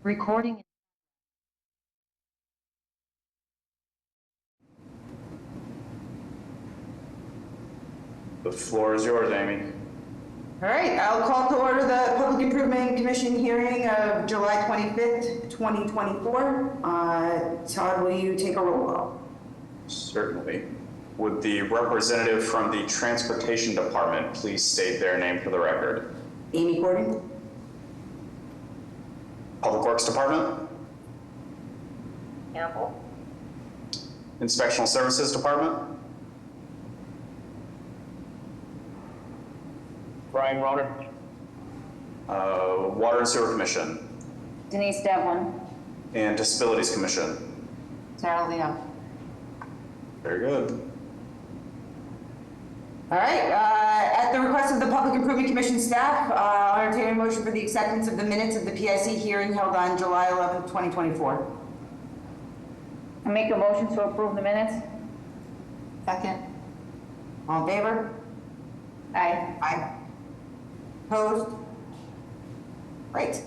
Recording. The floor is yours, Amy. All right, I'll call to order the Public Improvement Commission hearing of July 25th, 2024. Todd, will you take a roll call? Certainly. Would the representative from the Transportation Department please state their name for the record? Amy Gordon? Public Works Department? Campbell. Inspectional Services Department? Brian Roder. Water and Sewer Commission? Denise Devlin. And Disabilities Commission? Sarah Leo. Very good. All right, at the request of the Public Improvement Commission staff, I'll entertain a motion for the acceptance of the minutes of the PIC hearing held on July 11th, 2024. I make a motion to approve the minutes. Second. All in favor? Aye. Aye. Opposed? Right.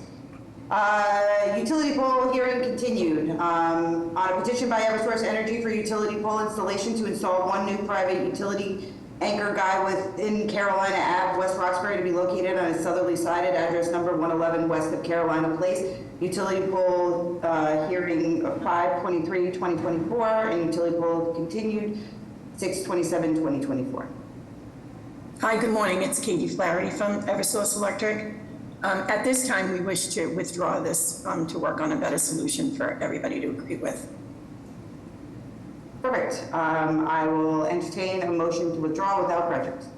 Utility pole hearing continued. On a petition by Eversource Energy for utility pole installation to install one new private utility anchor guy within Carolina Ave, West Roxbury, to be located on a southerly side at address number 111 west of Carolina Place. Utility pole hearing of 5/23/2024, and utility pole continued 6/27/2024. Hi, good morning. It's Katie Flaherty from Eversource Electric. At this time, we wish to withdraw this to work on a better solution for everybody to agree with. Perfect. I will entertain a motion to withdraw without prejudice.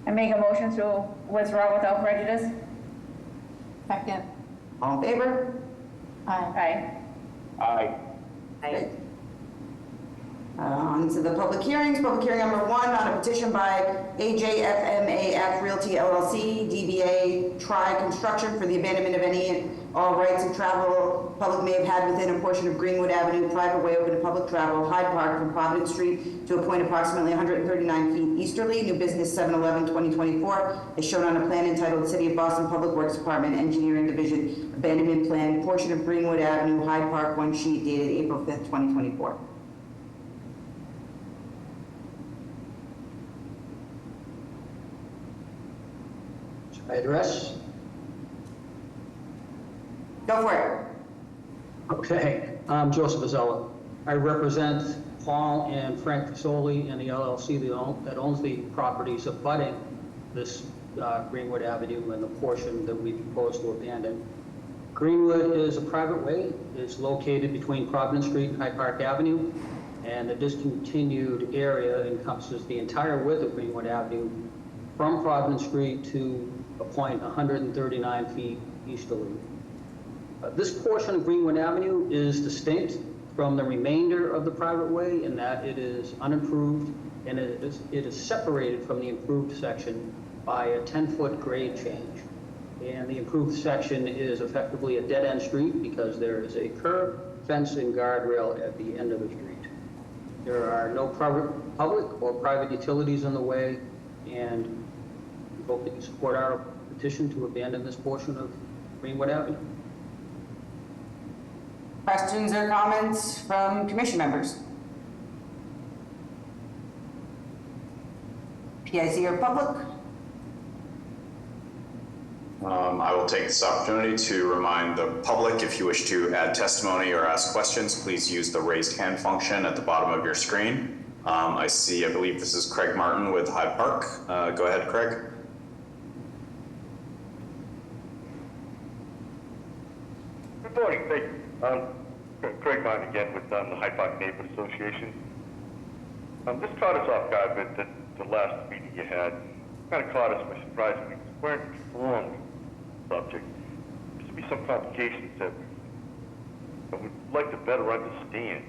I make a motion to withdraw without prejudice. Second. All in favor? Aye. Aye. Aye. On to the public hearings. Public hearing number 1 on a petition by AJFMAF Realty LLC, DBA Tri Construction, for the abandonment of any and all rights of travel public may have had within a portion of Greenwood Avenue, private way open to public travel, Hyde Park from Providence Street to a point approximately 139 feet easterly. New business 7/11/2024, as shown on a plan entitled City of Boston Public Works Department Engineering Division Abandonment Plan, portion of Greenwood Avenue, Hyde Park, one sheet dated April 5th, 2024. Address? Go for it. Okay, I'm Joseph Azella. I represent Paul and Frank Fasoli and the LLC that owns the properties abutting this Greenwood Avenue and the portion that we propose to abandon. Greenwood is a private way. It's located between Providence Street and Hyde Park Avenue, and the discontinued area encompasses the entire width of Greenwood Avenue from Providence Street to a point 139 feet easterly. This portion of Greenwood Avenue is distinct from the remainder of the private way in that it is unimproved, and it is separated from the improved section by a 10-foot grade change. And the improved section is effectively a dead-end street because there is a curb, fence, and guardrail at the end of the street. There are no public or private utilities in the way, and we hope that you support our petition to abandon this portion of Greenwood Avenue. Questions or comments from commission members? PIC or public? I will take this opportunity to remind the public, if you wish to add testimony or ask questions, please use the raised hand function at the bottom of your screen. I believe this is Craig Martin with Hyde Park. Go ahead, Craig. Good morning, thank you. Craig Martin again with the Hyde Park Neighborhood Association. This caught us off guard with the last meeting you had. Kind of caught us by surprise. We weren't informed subject. There should be some complications that we'd like to better understand.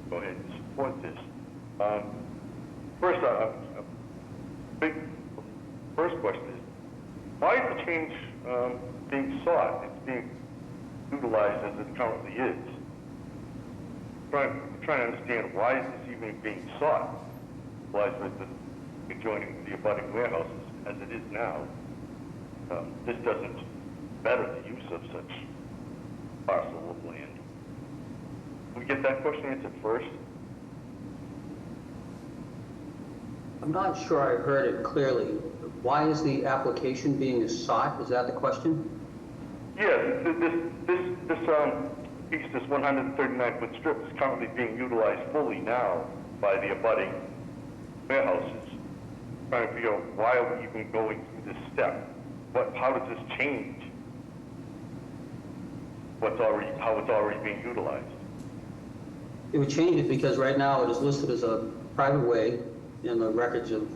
Go ahead and support this. First, first question is, why is the change being sought? It's being utilized as it currently is. Trying to understand why is this even being sought? Lies with the adjoining the abutting warehouses as it is now. this doesn't better the use of such parcel of land. Can we get that question answered first? I'm not sure I heard it clearly. Why is the application being sought? Is that the question? Yeah, this piece, this 139-foot strip is currently being utilized fully now by the abutting warehouses. Trying to figure out why are we even going through this step? How does this change how it's already being utilized? It would change it because right now it is listed as a private way in the records of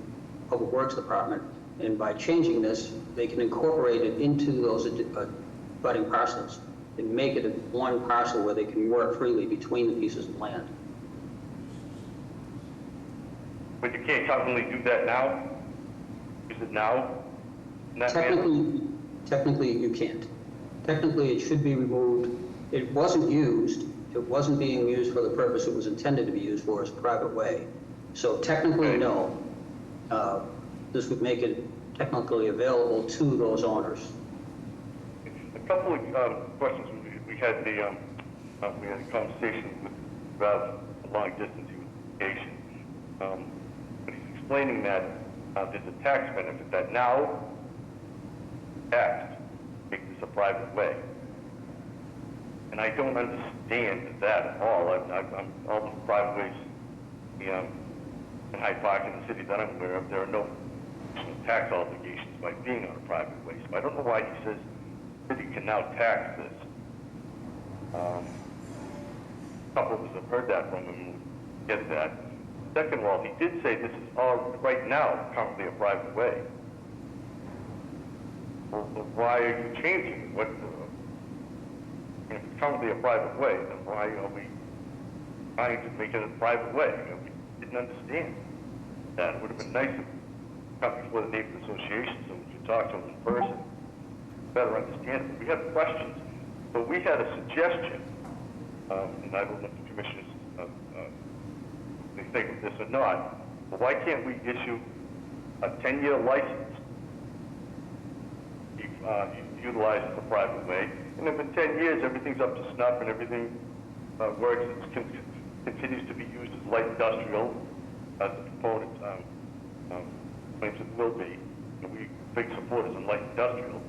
Public Works Department. And by changing this, they can incorporate it into those abutting parcels and make it one parcel where they can work freely between the pieces of land. But you can't currently do that now? Is it now? In that manner? Technically, you can't. Technically, it should be removed. It wasn't used. It wasn't being used for the purpose it was intended to be used for, as a private way. So technically, Okay. no. This would make it technically available to those owners. A couple of questions. We had a conversation with Rav, a long distance communication. But he's explaining that there's a tax benefit that now taxed make this a private way. And I don't understand that at all. I'm all the private ways in Hyde Park in the city that I'm aware of, there are no tax obligations by being on a private way. So I don't know why he says the city can now tax this. A couple of us have heard that from him, and get that. Second of all, he did say this is all right now currently a private way. Well, why are you changing it? If it's currently a private way, then why are we trying to make it a private way? We didn't understand that. It would have been nice if come before the neighborhood association so we could talk to them in person, better understand it. We have questions, but we had a suggestion, and I don't know if the commissioners they think of this or not, but why can't we issue a 10-year license? Utilize it the private way, and if in 10 years everything's up to snuff and everything works, it continues to be used as light industrial, as the proponent claims it will be, and we big supporters in light industrial,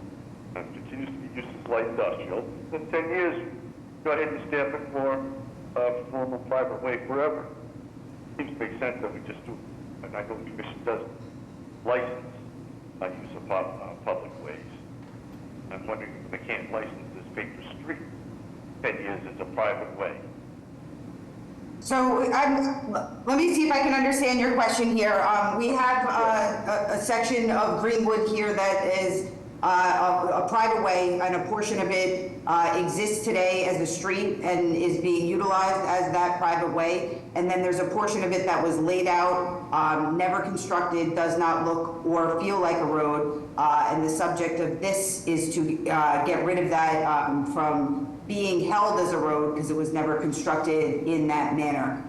and continues to be used as light industrial, in 10 years, go ahead and stamp it for a formal private way forever. Seems to make sense that we just do, and I know the commission does license use of public ways. I'm wondering if they can't license this paper street 10 years as a private way. So let me see if I can understand your question here. We have a section of Greenwood here that is a private way, and a portion of it exists today as a street and is being utilized as that private way. And then there's a portion of it that was laid out, never constructed, does not look or feel like a road. And the subject of this is to get rid of that from being held as a road because it was never constructed in that manner.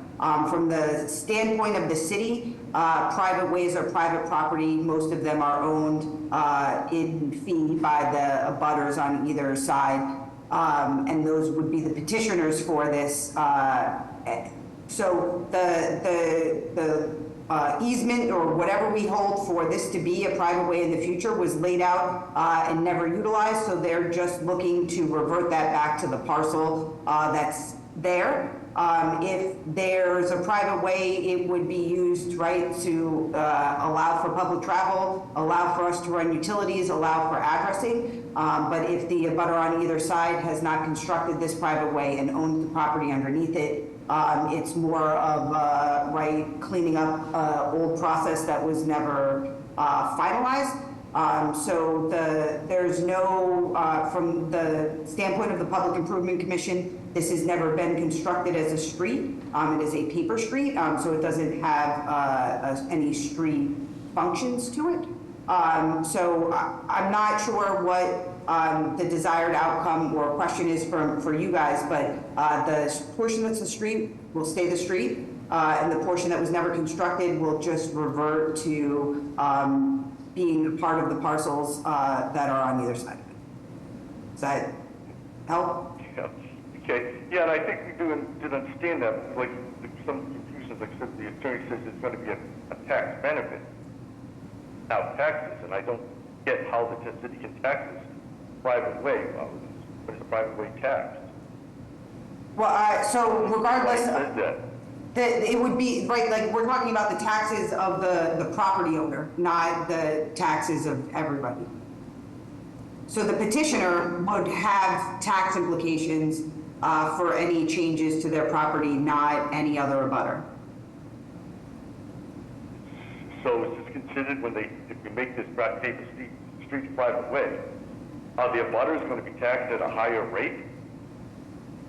From the standpoint of the city, private ways are private property. Most of them are owned in fee by the abutters on either side. And those would be the petitioners for this. So the easement or whatever we hold for this to be a private way in the future was laid out and never utilized. So they're just looking to revert that back to the parcel that's there. If there's a private way, it would be used, right, to allow for public travel, allow for us to run utilities, allow for addressing. But if the abutter on either side has not constructed this private way and owns the property underneath it, it's more of, right, cleaning up old process that was never finalized. So there's no, from the standpoint of the Public Improvement Commission, this has never been constructed as a street. It is a paper street, so it doesn't have any street functions to it. So I'm not sure what the desired outcome or question is for you guys, but the portion that's the street will stay the street, and the portion that was never constructed will just revert to being a part of the parcels that are on either side of it. Does that help? Yeah, okay, yeah, and I think we did understand that, like, some confusions, like I said, the attorney says it's gonna be a tax benefit. Now, taxes, and I don't get how the city can tax this private way, but it's a private way taxed. Well, so regardless, Why is that? it would be, right, like, we're talking about the taxes of the property owner, not the taxes of everybody. So the petitioner would have tax implications for any changes to their property, not any other abutter. So is this considered when if we make this paper street private way, are the abutters going to be taxed at a higher rate?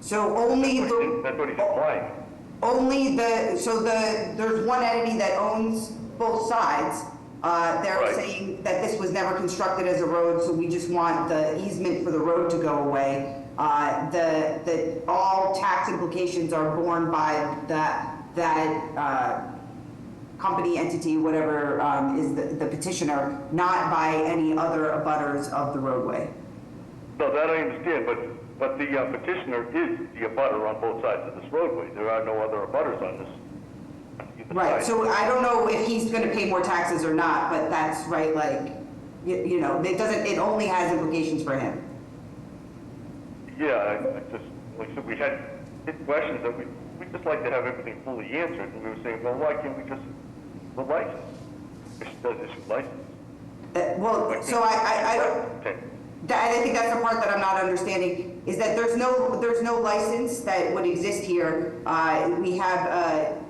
So only That's what he's implying. there's one entity that owns both sides. They're Right. saying that this was never constructed as a road, so we just want the easement for the road to go away. All tax implications are borne by that company, entity, whatever, is the petitioner, not by any other abutters of the roadway. No, that I understand, but the petitioner is the abutter on both sides of this roadway. There are no other abutters on this. Either Right, side. so I don't know if he's gonna pay more taxes or not, but that's right, like, you know, it only has implications for him. Yeah, I just, like I said, we had questions that we just like to have everything fully answered, and we were saying, well, why can't we just, the license? Does issue license? Well, so I don't, Okay. I think that's the part that I'm not understanding, is that there's no license that would exist here. We have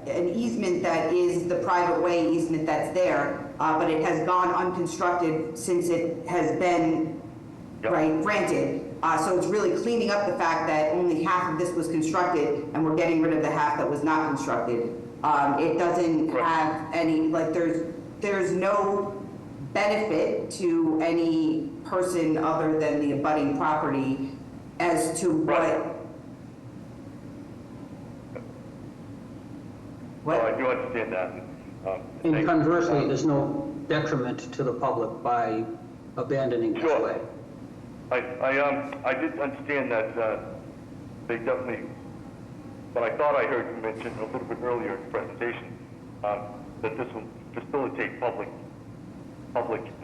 an easement that is the private way easement that's there, but it has gone unconstructed since it has been, Yep. right, granted. So it's really cleaning up the fact that only half of this was constructed, and we're getting rid of the half that was not constructed. It doesn't Right. have any, like, there's no benefit to any person other than the abutting property as to Right. what. Oh, I do understand that. And Thank you. conversely, there's no detriment to the public by abandoning this Sure. way. I did understand that they definitely, but I thought I heard you mention a little bit earlier in the presentation that this will facilitate public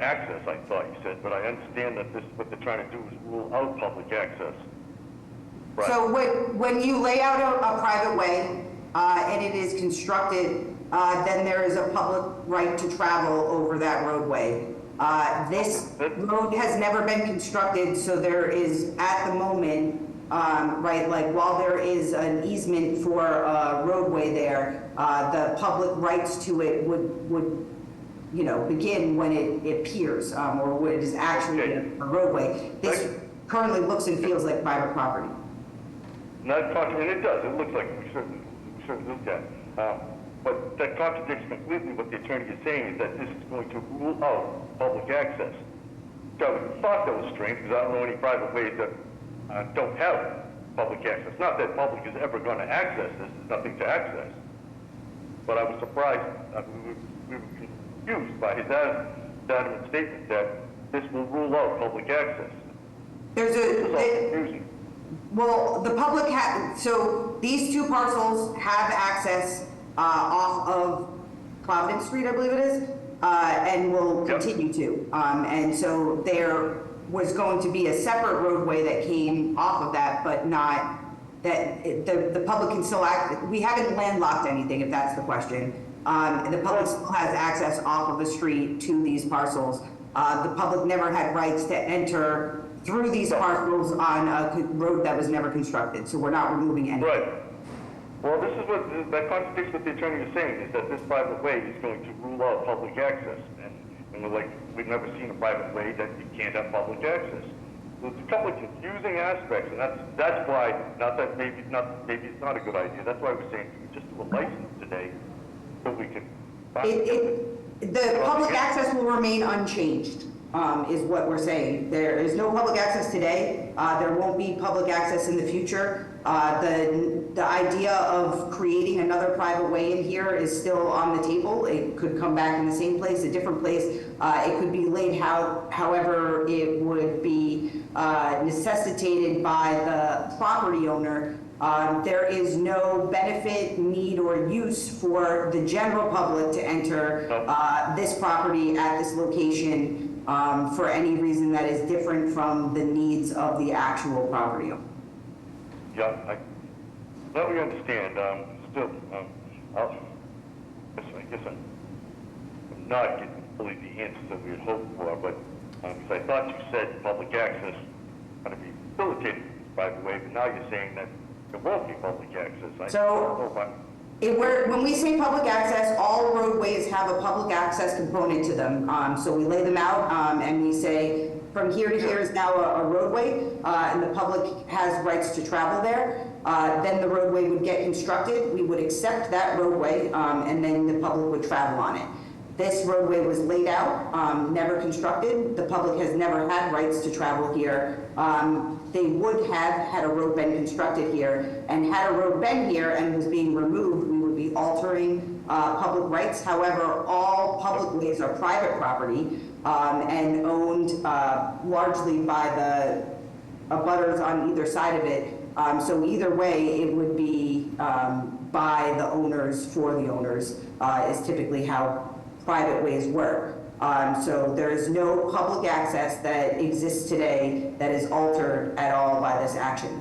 access, I thought you said, but I understand that what they're trying to do is rule out public access. Right. So when you lay out a private way and it is constructed, then there is a public right to travel over that roadway. This road has never been constructed, so there is at the moment, right, like while there is an easement for a roadway there, the public rights to it would you know, begin when it appears, or when it is actually a roadway. This currently looks and feels like private property. And it does, it looks like we certainly looked at. But that contradicts completely what the attorney is saying, is that this is going to rule out public access. So I thought that was strange, because I don't know any private ways that don't have public access. Not that public is ever going to access this, there's nothing to access. But I was surprised, we were confused by his adamant statement that this will rule out public access. There's It's all confusing. well, the public so these two parcels have access off of Clouden Street, I believe it is, and will Yep. continue to. And so there was going to be a separate roadway that came off of that, but not that the public can still we haven't landlocked anything, if that's the question. The public still has access off of the street to these parcels. The public never had rights to enter through these parcels on a road that was never constructed, so we're not removing anything. Right. Well, this is that contradicts what the attorney is saying, is that this private way is going to rule out public access. And we're like, we've never seen a private way that you can't have public access. So it's a couple of confusing aspects, and that's why, maybe it's not a good idea. That's why we're saying we just do a license today, so we can. The public access will remain unchanged, is what we're saying. There is no public access today. There won't be public access in the future. The idea of creating another private way in here is still on the table. It could come back in the same place, a different place, It could be laid out however it would be necessitated by the property owner. There is no benefit, need, or use for the general public to enter this property at this location for any reason that is different from the needs of the actual property owner. Yeah, that we understand. Still, I guess I'm not getting fully the answers that we had hoped for, but 'cause I thought you said public access going to be facilitated by the way, but now you're saying that there won't be public access. I So- don't know if I'm- When we say public access, all roadways have a public access component to them. So we lay them out and we say, from here to here is now a roadway, and the public has rights to travel there. Then the roadway would get constructed, we would accept that roadway, and then the public would travel on it. This roadway was laid out, never constructed. The public has never had rights to travel here. They would have had a road been constructed here, and had a road been here and was being removed, we would be altering public rights. However, all public ways are private property and owned largely by the abutters on either side of it. So either way, it would be by the owners for the owners is typically how private ways work. So there is no public access that exists today that is altered at all by this action.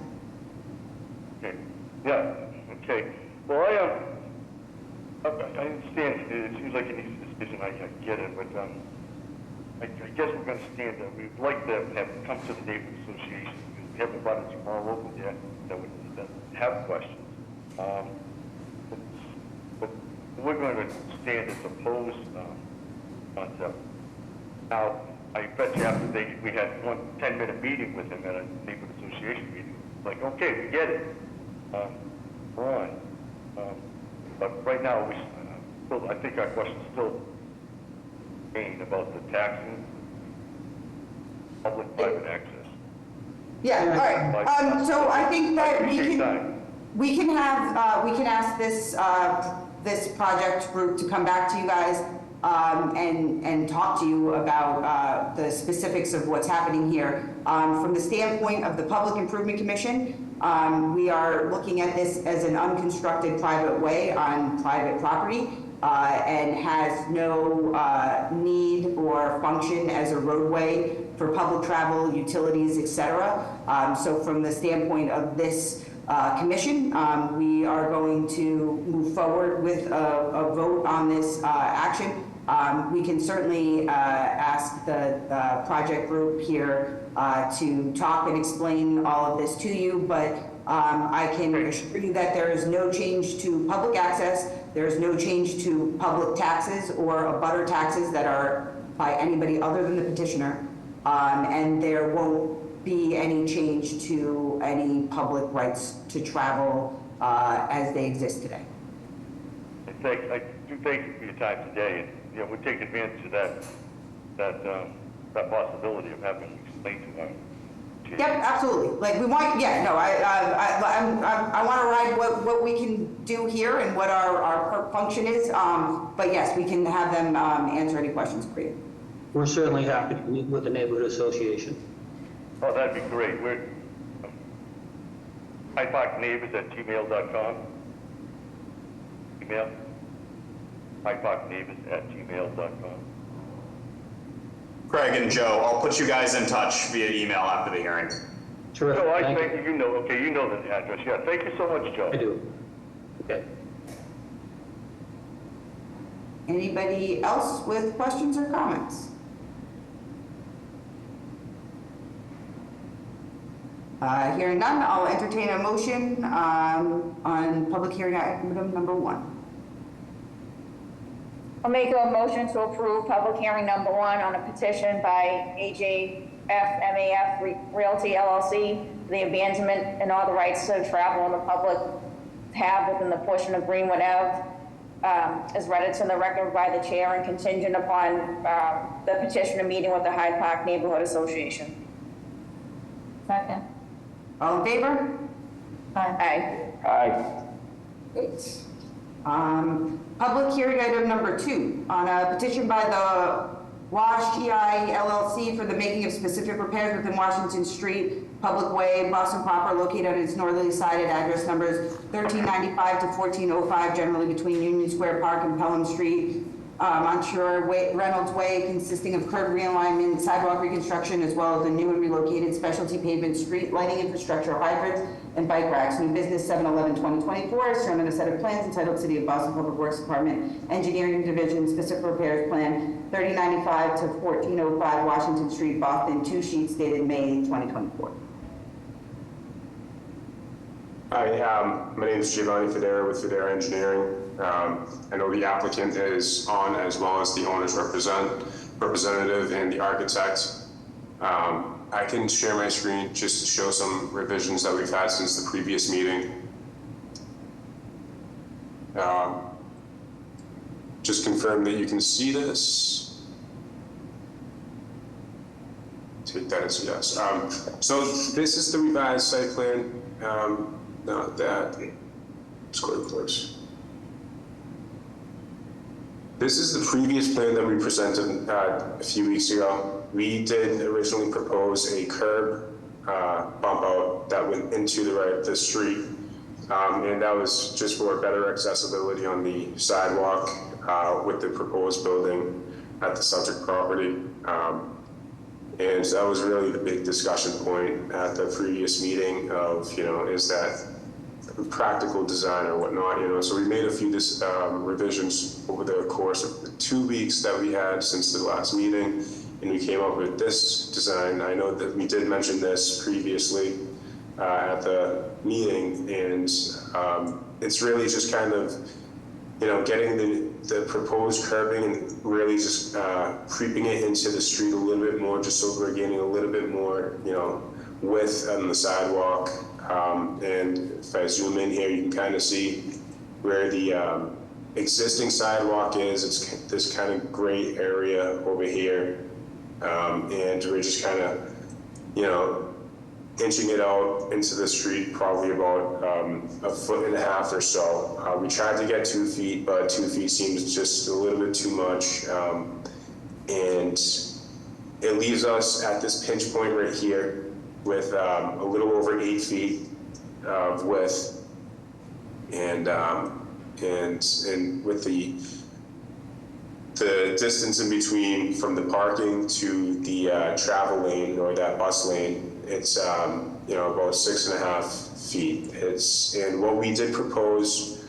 Okay, yeah, okay. Well, I understand, it seems like an easy decision, I get it, but I guess we're going to stand that we'd like to have come to the neighborhood association, because we have a bunch of all over there that have questions. But we're going to stand as opposed concept. Now, I bet you after we had one 10-minute meeting with him at a neighborhood association meeting, like, okay, we get it. We're on. But right now, I think our question's still about the taxing, public-private access. Yeah, all right. So I think that Appreciate time. we can ask this project group to come back to you guys and talk to you about the specifics of what's happening here. From the standpoint of the Public Improvement Commission, we are looking at this as an unconstructed private way on private property and has no need or function as a roadway for public travel, utilities, etc. So from the standpoint of this commission, we are going to move forward with a vote on this action. We can certainly ask the project group here to talk and explain all of this to you, but I can assure you that there is no change to public access, there is no change to public taxes or abutter taxes that are by anybody other than the petitioner, and there won't be any change to any public rights to travel as they exist today. I do thank you for your time today, and we'll take advantage of that possibility of having you explain to them. Yep, absolutely. Like we want, yeah, no, I want to ride what we can do here and what our function is. But yes, we can have them answer any questions for you. We're certainly happy to meet with the neighborhood association. Oh, that'd be great. We're hydeparkneighbors@gmail.com. Email hydeparkneighbors@gmail.com. Craig and Joe, I'll put you guys in touch via email after the hearing. Terrific, So I thank think you. you know. Okay, you know the address. Yeah. Thank you so much, Joe. I do. Okay. Anybody else with questions or comments? Hearing none, I'll entertain a motion on public hearing item number 1. I'll make a motion to approve public hearing number 1 on a petition by AJF MAF Realty LLC, the abandonment and all the rights to travel in the public have within the portion of Greenwood Ave, is read into the record by the chair and contingent upon the petitioner meeting with the Hyde Park Neighborhood Association. Second. All in favor? Aye. Great. Public hearing item number 2 on a petition by the Wash GI LLC for the making of specific repairs within Washington Street, Public Way, Boston proper, located on its northerly side at address numbers 1395 to 1405, generally between Union Square Park and Pelham Street, on Shore Reynolds Way, consisting of curb realignment, sidewalk reconstruction, as well as a new and relocated specialty pavement street lighting infrastructure, hydrants, and bike racks. New business 7/11/2024, is shown on a set of plans entitled City of Boston Public Works Department Engineering Division Specific Repairs Plan 3095 to 1405 Washington Street, Boston, 2 sheets dated May 2024. Hi, my name is Giovanni Federa with Federa Engineering. I know the applicant is on, as well as the owner's representative and the architect. I can share my screen just to show some revisions that we've had since the previous meeting. Just confirm that you can see this. Take that as a yes. So this is the revised site plan. Not that. Let's go to close. This is the previous plan that we presented a few weeks ago. We did originally propose a curb bump out that went into the street, and that was just for better accessibility on the sidewalk with the proposed building at the subject property. And that was really the big discussion point at the previous meeting of, is that practical design or whatnot, So we made a few revisions over the course of the 2 weeks that we had since the last meeting, and we came up with this design. I know that we did mention this previously at the meeting, and it's really just kind of, getting the proposed curbing and really just creeping it into the street a little bit more, just so we're gaining a little bit more, width on the sidewalk. And if I zoom in here, you can kind of see where the existing sidewalk is. It's this kind of gray area over here. And we're just kind of, inching it out into the street, probably about 1.5 feet or so. We tried to get 2 feet, but 2 feet seems just a little bit too much. And it leaves us at this pinch point right here with a little over 8 feet of width, and with the distance in between from the parking to the travel lane or that bus lane, it's about 6.5 feet. And what we did propose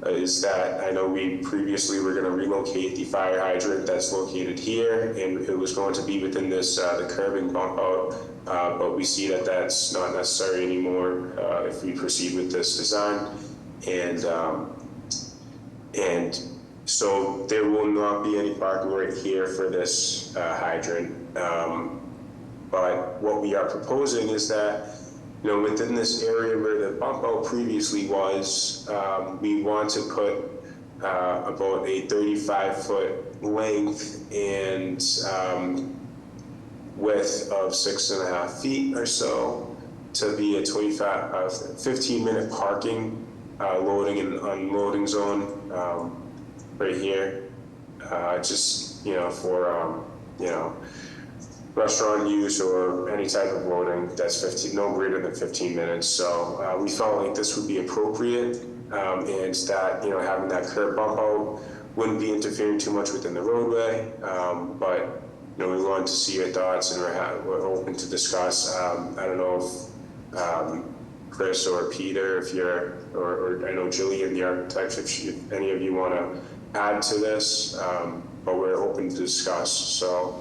is that I know we previously were going to relocate the fire hydrant that's located here, and it was going to be within this the curbing bump out, but we see that that's not necessary anymore if we proceed with this design, and so there will not be any parking right here for this hydrant. But what we are proposing is that, within this area where the bump out previously was, we want to put about a 35-foot length and width of 6.5 feet or so to be a 15-minute parking, loading and unloading zone right here, just, for, restaurant use or any type of loading that's no greater than 15 minutes. So we felt like this would be appropriate, and that, having that curb bump out wouldn't be interfering too much within the roadway. But, we wanted to see your thoughts, and we're open to discuss. I don't know if Chris or Peter, if you're, or I know Jillian, the architects, if any of you want to add to this, but we're open to discuss. So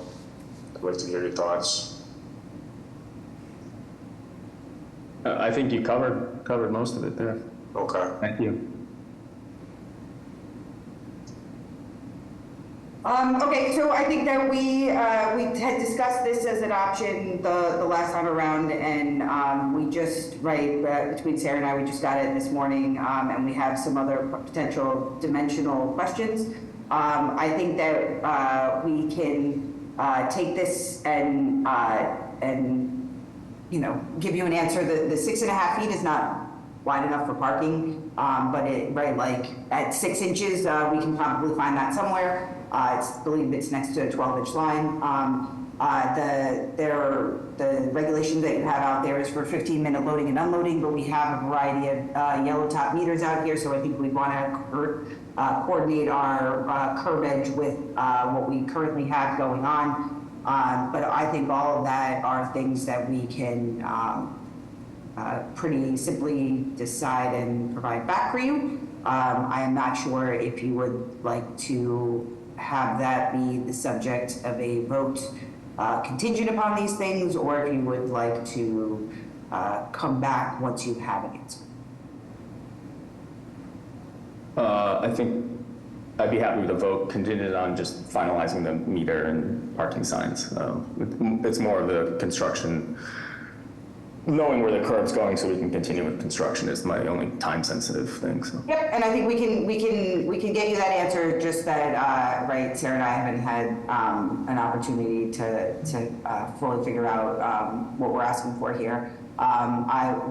I'd like to hear your thoughts. I think you covered most of it there. Okay. Thank you. Okay, so I think that we had discussed this as an option the last time around, and we just, between Sarah and I, we just got it this morning, and we have some other potential dimensional questions. I think that we can take this and give you an answer. The 6.5 feet is not wide enough for parking, but at 6 inches, we can probably find that somewhere. I believe it's next to a 12-inch line. The regulations that you have out there is for 15-minute loading and unloading, but we have a variety of yellow top meters out here, so I think we'd want to coordinate our curb edge with what we currently have going on. But I think all of that are things that we can pretty simply decide and provide back for you. I am not sure if you would like to have that be the subject of a vote contingent upon these things, or if you would like to come back once you have an answer. I think I'd be happy with a vote contingent on just finalizing the meter and parking signs. It's more of the construction, knowing where the curb's going so we can continue with construction is my only time-sensitive thing. So. Yep, and I think we can get you that answer. Just that, right? Sarah and I haven't had an opportunity to fully figure out what we're asking for here. I'll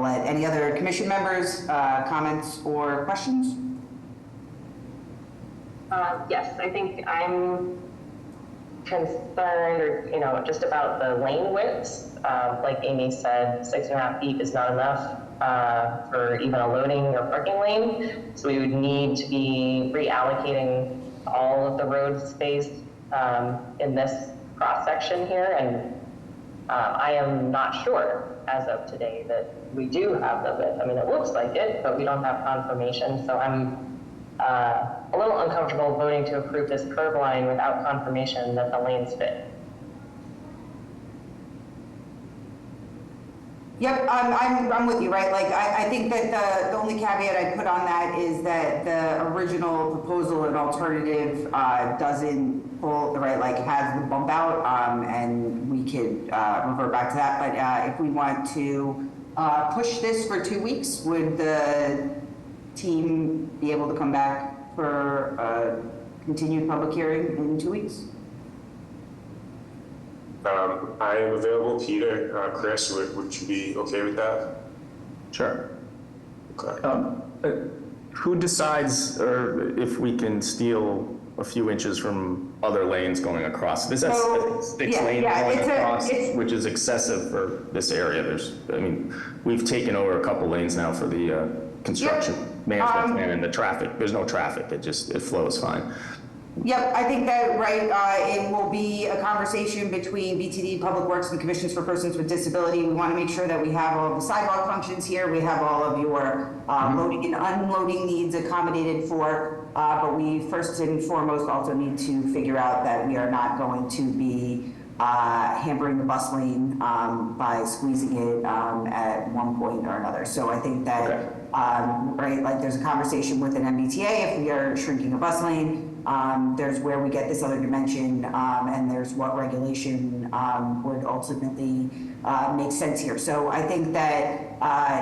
let any other commission members comments or questions. Yes, I think I'm concerned, or just about the lane widths. Like Amy said, 6.5 feet is not enough for even a loading or parking lane. So we would need to be reallocating all of the road space in this cross section here, and I am not sure as of today that we do have the width. I mean, it looks like it, but we don't have confirmation. So I'm a little uncomfortable voting to approve this curb line without confirmation that the lanes fit. Yep, I'm with you, right? Like, I think that the only caveat I'd put on that is that the original proposal and alternative doesn't pull, right, like has the bump out, and we could revert back to that. But if we want to push this for 2 weeks, would the team be able to come back for a continued public hearing in 2 weeks? I am available. Peter, Chris, would you be okay with that? Sure. Okay. Who decides or if we can steal a few inches from other lanes going across? This is So, 6 yeah, lanes yeah, going it's across, it's- which is excessive for this area. We've taken over a couple lanes now for the construction management plan and the traffic. There's no traffic. It flows fine. Yep, I think that, right, it will be a conversation between BTD, Public Works, and Commissions for Persons with Disability. We want to make sure that we have all of the sidewalk functions here. We have all of your loading and unloading needs accommodated for. But we first and foremost also need to figure out that we are not going to be hampering the bus lane by squeezing it at one point or another. So I think that, right, like there's a conversation with an MBTA if we are shrinking a bus lane. There's where we get this other dimension, and there's what regulation would ultimately make sense here. So I think that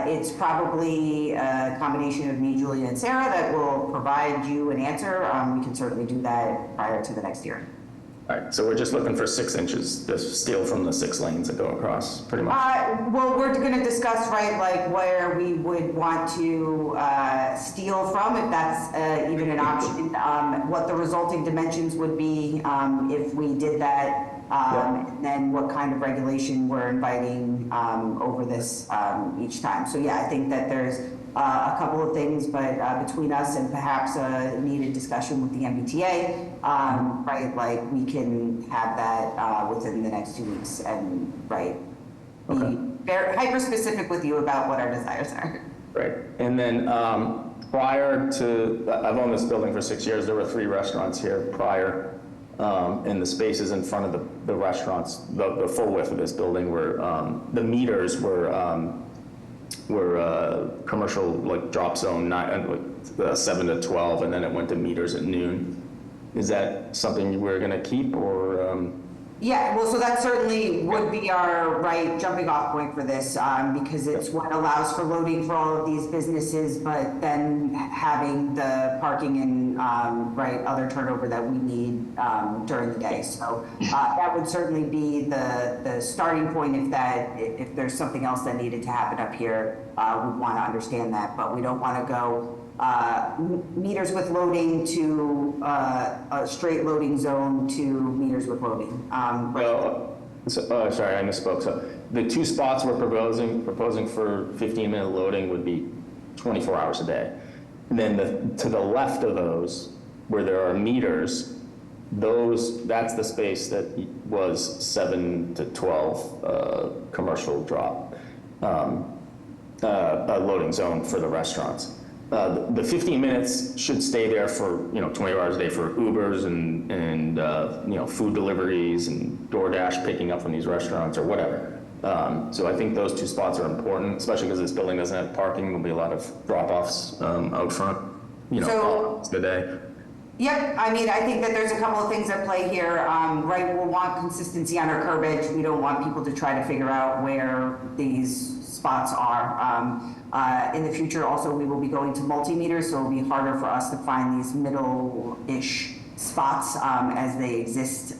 it's probably a combination of me, Julia, and Sarah that will provide you an answer. We can certainly do that prior to the next hearing. All right, so we're just looking for 6 inches to steal from the 6 lanes that go across, pretty much. Well, we're going to discuss, right, like where we would want to steal from, if that's even an option, what the resulting dimensions would be if we did that, and then what kind of regulation we're inviting over this each time. So yeah, I think that there's a couple of things, but between us and perhaps a needed discussion with the MBTA, right, like we can have that within the next 2 weeks and, right, be very hyper-specific with you about what our desires are. Right. And then prior to, I've owned this building for 6 years, there were 3 restaurants here prior, and the spaces in front of the restaurants, the full width of this building were, the meters were commercial, like drop zone, 7 to 12, and then it went to meters at noon. Is that something we're going to keep, or? Yeah, well, so that certainly would be our right jumping off point for this, because it's what allows for loading for all of these businesses, but then having the parking and right other turnover that we need during the day. So that would certainly be the starting point. If there's something else that needed to happen up here, we want to understand that, but we don't want to go meters with loading to a straight loading zone to meters with loading. Well, sorry, I misspoke. So the two spots we're proposing for 15-minute loading would be 24 hours a day. And then to the left of those, where there are meters, that's the space that was 7 to 12 commercial drop, a loading zone for the restaurants. The 15 minutes should stay there for 24 hours a day for Ubers and food deliveries and DoorDash picking up from these restaurants or whatever. So I think those two spots are important, especially because this building doesn't have parking. There'll be a lot of drop-offs out front. So- the day. Yep, I mean, I think that there's a couple of things at play here, right? We'll want consistency on our curbage. We don't want people to try to figure out where these spots are. In the future, also, we will be going to multimeters, so it'll be harder for us to find these middle-ish spots as they exist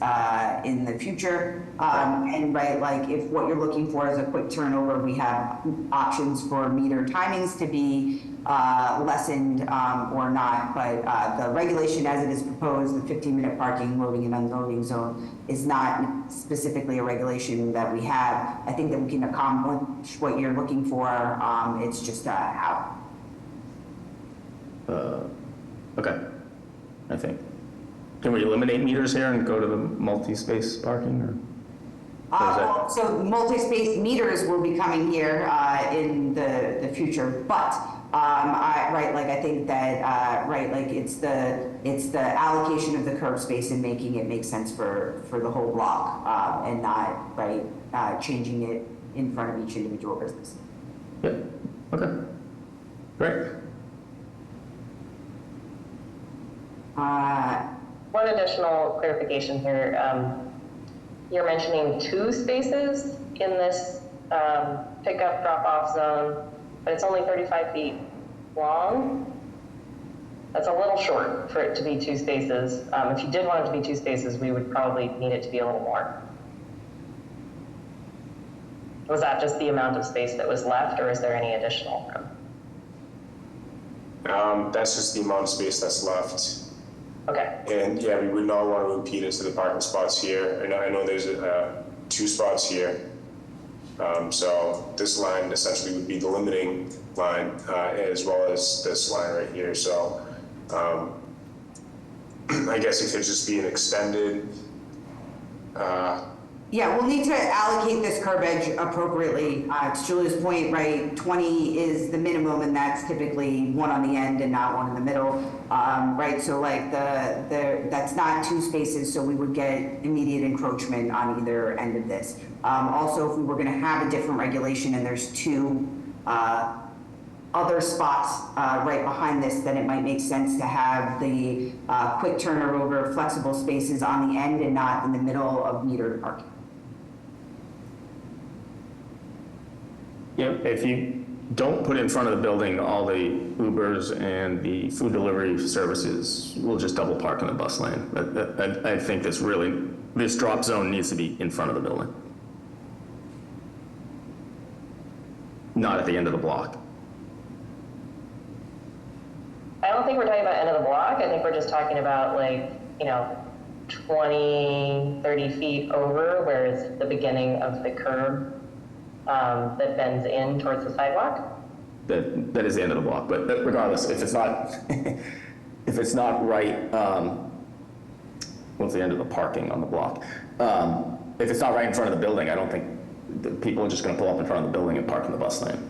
in the future. And right, like if what you're looking for is a quick turnover, we have options for meter timings to be lessened or not. But the regulation as it is proposed, the 15-minute parking, loading and unloading zone, is not specifically a regulation that we have. I think that we can accomplish what you're looking for. It's just how. Okay, I think. Can we eliminate meters here and go to the multi-space parking, or? So multi-space meters will be coming here in the future, but I think that it's the allocation of the curb space and making it make sense for the whole block and not changing it in front of each individual business. Yep, okay, great. One additional clarification here. You're mentioning 2 spaces in this pickup drop-off zone, but it's only 35 feet long. That's a little short for it to be 2 spaces. If you did want it to be 2 spaces, we would probably need it to be a little more. Was that just the amount of space that was left, or is there any additional room? That's just the amount of space that's left. Okay. And yeah, we would not want to impede into the parking spots here. I know there's 2 spots here. So this line essentially would be the limiting line as well as this line right here. So I guess it could just be an extended. Yeah, we'll need to allocate this curb edge appropriately. To Julia's point, right, 20 is the minimum, and that's typically 1 on the end and not 1 in the middle, right? So like that's not 2 spaces, so we would get immediate encroachment on either end of this. Also, if we were going to have a different regulation and there's 2 other spots right behind this, then it might make sense to have the quick turnover flexible spaces on the end and not in the middle of metered parking. Yep, if you don't put in front of the building all the Ubers and the food delivery services, we'll just double park in the bus lane. I think this drop zone needs to be in front of the building. Not at the end of the block. I don't think we're talking about end of the block. I think we're just talking about 20, 30 feet over where it's the beginning of the curb that bends in towards the sidewalk. That is the end of the block, but regardless, if it's not, if it's not right, what's the end of the parking on the block? If it's not right in front of the building, I don't think people are just gonna pull up in front of the building and park in the bus lane.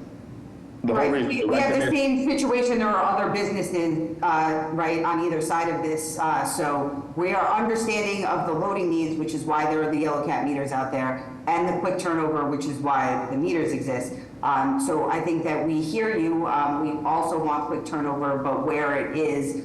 Right, we have the same situation, there are other businesses, right, on either side of this, so we are understanding of the loading needs, which is why there are the yellow cat meters out there, and the quick turnover, which is why the meters exist. So I think that we hear you, we also want quick turnover, but where it is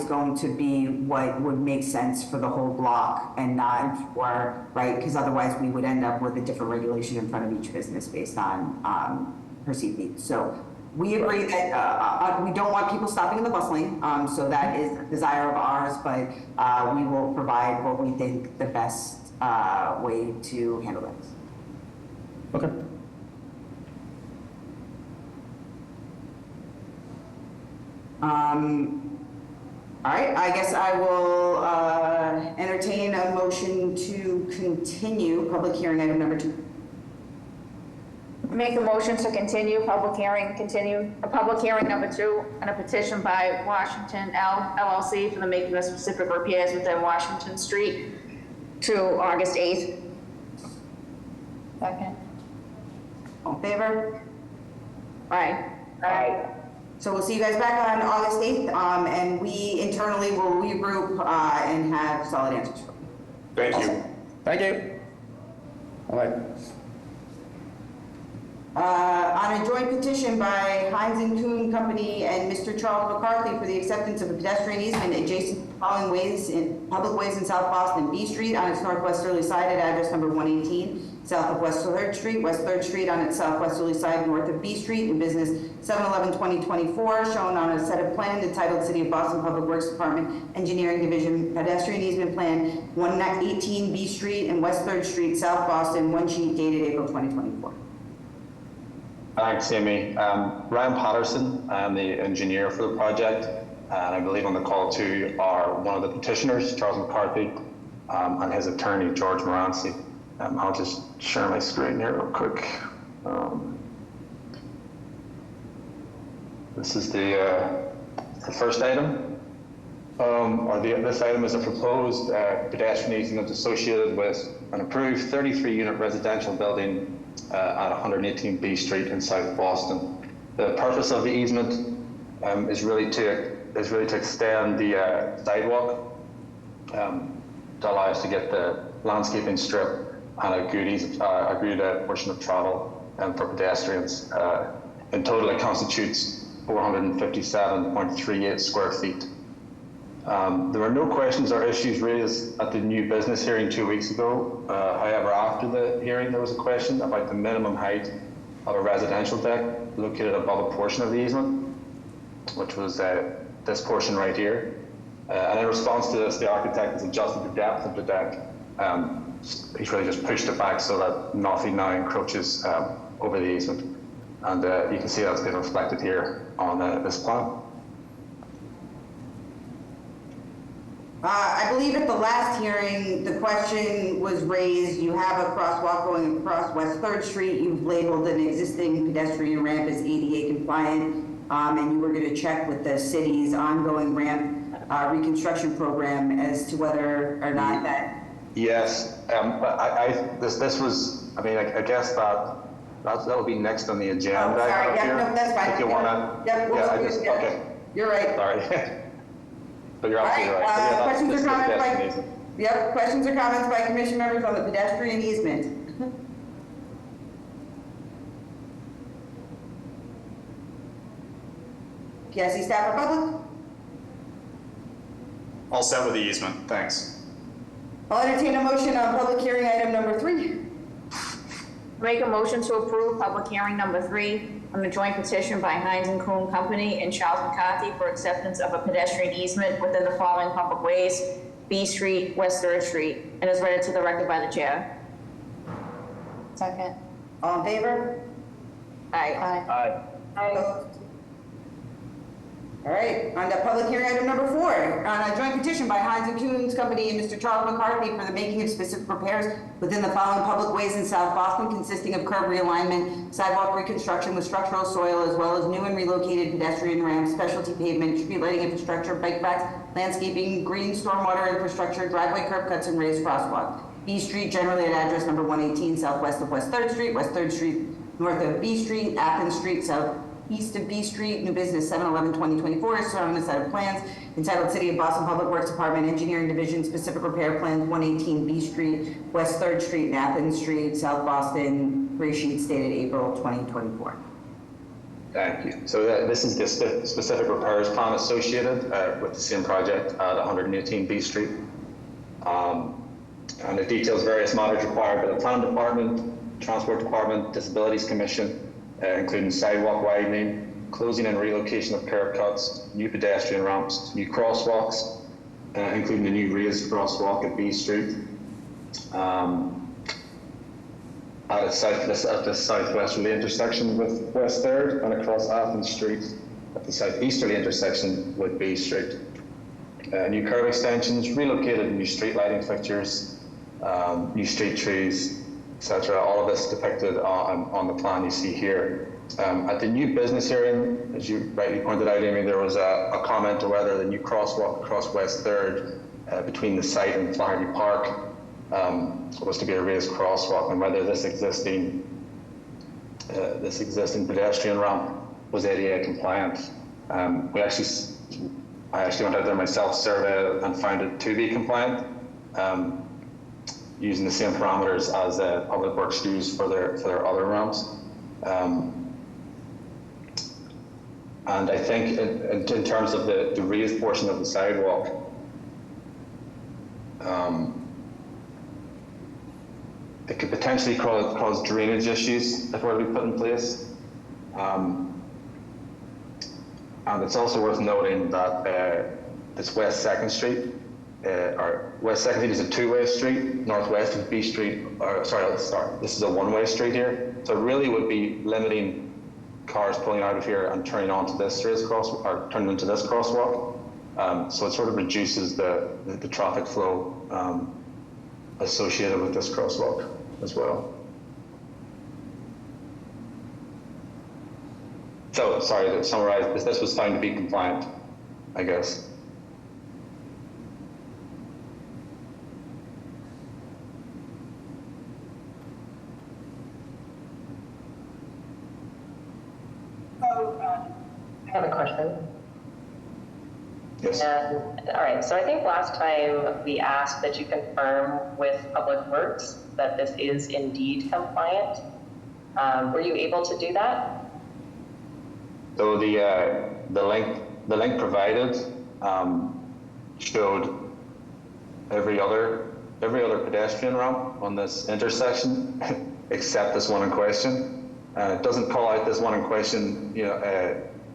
going to be what would make sense for the whole block and not for, right, because otherwise we would end up with a different regulation in front of each business based on perceived needs. So we agree that we don't want people stopping in the bus lane, so that is a desire of ours, but we will provide what we think the best way to handle this. Okay. All right, I guess I will entertain a motion to continue public hearing item number 2. Make a motion to continue public hearing number 2 on a petition by Washington LLC for the making of specific repairs within Washington Street to August 8th. Second. All in favor? Aye. Aye. So we'll see you guys back on August 8th, and we internally will regroup and have solid answers. Thank you. Thank you. All right. On a joint petition by Heinz and Kuhn Company and Mr. Charles McCarthy for the acceptance of a pedestrian easement adjacent to following ways in public ways in South Boston, B Street on its northwesterly side at address number 118, south of West 3rd Street, West 3rd Street on its southwesterly side north of B Street, in business 7/11/2024, shown on a set of plans entitled City of Boston Public Works Department Engineering Division Pedestrian Easement Plan 118 B Street and West 3rd Street, South Boston, one sheet dated April 2024. Thanks, Amy. Ryan Patterson, I'm the engineer for the project, and I believe on the call too are one of the petitioners, Charles McCarthy, and his attorney, George Moranci. I'll just share my screen here real quick. This is the first item. This item is a proposed pedestrian easement associated with an approved 33-unit residential building at 118 B Street in South Boston. The purpose of the easement is really to extend the sidewalk to allow us to get the landscaping strip and a good portion of travel for pedestrians. In total, it constitutes 457.38 square feet. There were no questions or issues raised at the new business hearing 2 weeks ago. However, after the hearing, there was a question about the minimum height of a residential deck located above a portion of the easement, which was this portion right here. And in response to this, the architect has adjusted the depth of the deck. He's really just pushed it back so that nothing now encroaches over the easement. And you can see that's been reflected here on this plan. I believe at the last hearing, the question was raised, you have a crosswalk going across West 3rd Street, you've labeled an existing pedestrian ramp as ADA compliant, and you were going to check with the city's ongoing ramp reconstruction program as to whether or not that. Yes, this was, I mean, I guess that will be next on the agenda. Oh, sorry, yeah, no, that's fine. If you want to. Okay. You're right. Sorry. But you're All absolutely right, right. Yeah, questions or comments pedestrian by, easement. yep, questions or comments by commission members on the pedestrian easement? PSC staff or public? All set with the easement, thanks. I'll entertain a motion on public hearing item number 3. Make a motion to approve public hearing number 3 on the joint petition by Heinz and Kuhn Company and Charles McCarthy for acceptance of a pedestrian easement within the following public ways: B Street, West 3rd Street, and is read into the record by the chair. Second. All in favor? Aye. Aye. Opposed? All right, on to public hearing item number 4, on a joint petition by Heinz and Kuhn's Company and Mr. Charles McCarthy for the making of specific repairs within the following public ways in South Boston, consisting of curb realignment, sidewalk reconstruction with structural soil, as well as new and relocated pedestrian ramps, specialty pavement, street lighting infrastructure, bike paths, landscaping, green stormwater infrastructure, driveway curb cuts, and raised crosswalk. B Street, generally at address number 118, southwest of West 3rd Street, West 3rd Street, north of B Street, Athens Street, southeast of B Street, new business 7/11/2024, is shown on a set of plans entitled City of Boston Public Works Department Engineering Division Specific Repair Plans 118 B Street, West 3rd Street, and Athens Street, South Boston, 3 sheets dated April 2024. Thank you. So this is the specific repairs plan associated with the same project at 118 B Street. And it details various matters required by the Planning Department, Transport Department, Disabilities Commission, including sidewalk widening, closing and relocation of curb cuts, new pedestrian ramps, new crosswalks, including the new raised crosswalk at B Street. At the southwesterly intersection with West 3rd and across Athens Street, at the southeasterly intersection with B Street. New curb extensions, relocated new street lighting fixtures, new street trees, etc. All of this depicted on the plan you see here. At the new business area, as you rightly pointed out, Amy, there was a comment on whether the new crosswalk across West 3rd between the site and Flaherty Park was to be a raised crosswalk, and whether this existing pedestrian ramp was ADA compliant. I actually went out there myself, surveyed and found it to be compliant, using the same parameters as Public Works use for their other ramps. And I think in terms of the raised portion of the sidewalk, it could potentially cause drainage issues if it were to be put in place. And it's also worth noting that this West 2nd Street, or West 2nd Street is a two-way street, northwest of B Street, this is a one-way street here. So it really would be limiting cars pulling out of here and turning onto this turning into this crosswalk. So it sort of reduces the traffic flow associated with this crosswalk as well. So, sorry, to summarize, this was found to be compliant, I guess. I have a question. Yes. All right, so I think last time we asked that you confirm with Public Works that this is indeed compliant. Were you able to do that? So the link provided showed every other pedestrian ramp on this intersection except this one in question. It doesn't call out this one in question,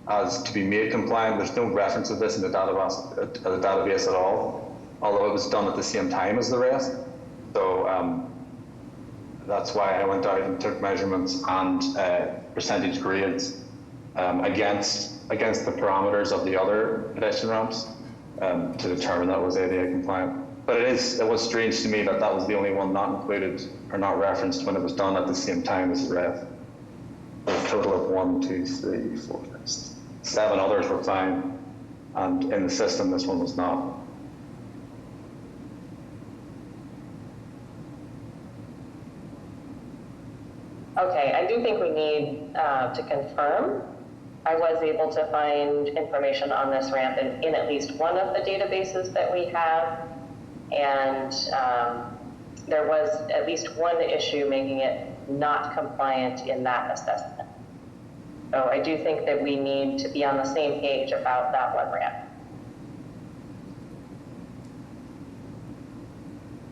as to be made compliant. There's no reference of this in the database at all, although it was done at the same time as the rest. So that's why I went out and took measurements and percentage grades against the parameters of the other pedestrian ramps to determine that it was ADA compliant. But it was strange to me that that was the only one not included or not referenced when it was done at the same time as the rest. A total of 1, 2, 3, 4, 5, 6, 7 others were fine, and in the system this one was not. Okay, I do think we need to confirm. I was able to find information on this ramp in at least one of the databases that we have, and there was at least one issue making it not compliant in that assessment. So I do think that we need to be on the same page about that one ramp.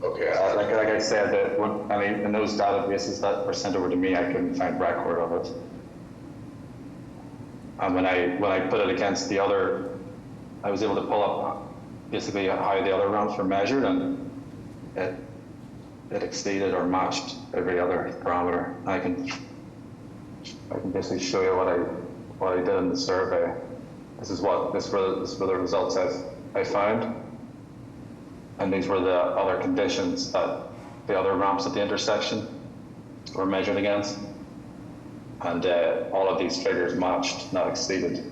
Okay, like I said, that in those databases that were sent over to me, I couldn't find record of it. And when I put it against the other, I was able to pull up basically how the other ramps were measured, and it exceeded or matched every other parameter. I can basically show you what I did in the survey. This were the results I found, and these were the other conditions that the other ramps at the intersection were measured against, and all of these figures matched, not exceeded,